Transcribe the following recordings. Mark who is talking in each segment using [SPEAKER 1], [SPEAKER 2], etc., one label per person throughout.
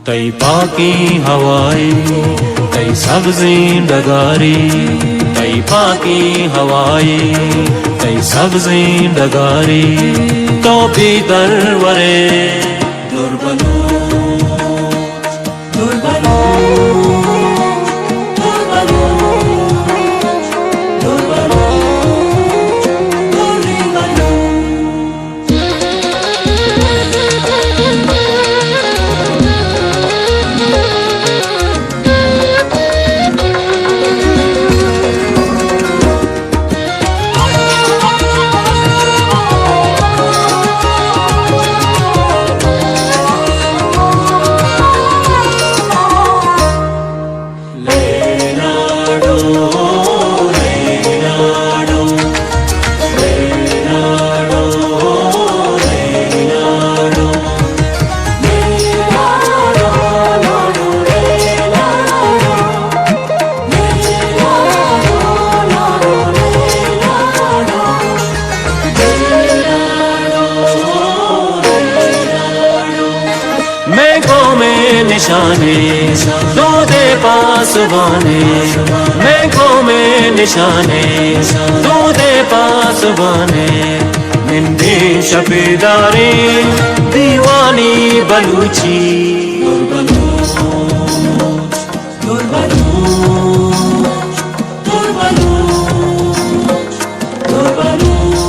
[SPEAKER 1] तई पाकी हवाएं तई सब्जी डगारी तई पाकी हवाएं तई सब्जी डगारी तो भी दरवरे दुर्बलो दुर्बलो दुर्बलो दुर्बलो दुर्बलो निशाने दो दे पासवाने मेघों में निशाने दो दे पासवाने निंदे शफेदारे दीवानी बलूची दुर्बलूच दुर्बलूच दुर्बलूच दुर्बलूच दुर्बलूच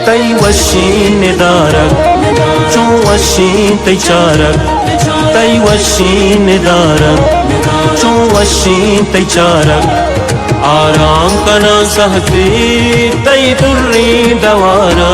[SPEAKER 1] तई वशीन दारक चो वशीन तई चारक तई वशीन दारक चो वशीन तई चारक आराम कना सहती तई तुर्री दवारा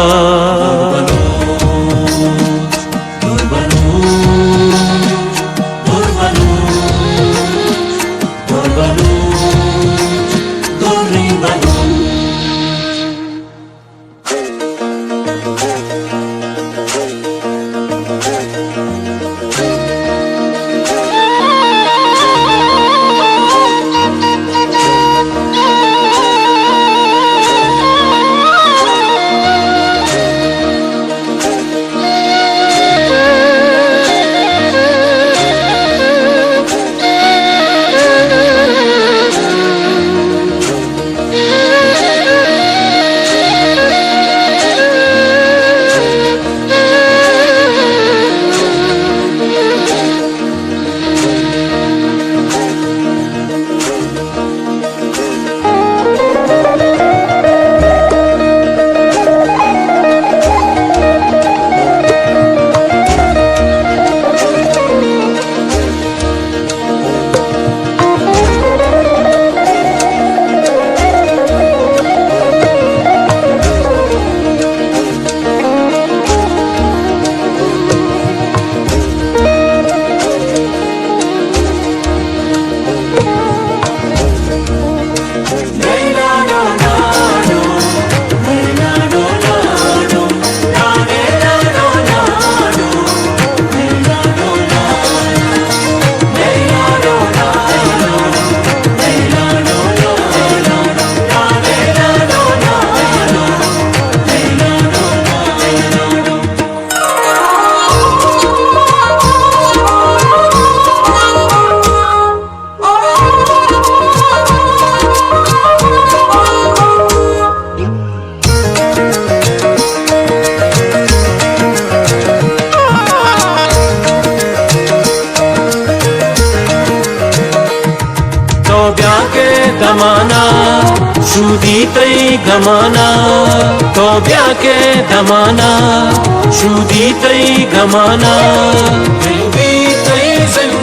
[SPEAKER 1] شودی تی گمانا توبیا کے دمانا شودی تی گمانا دل بھی تی زنگ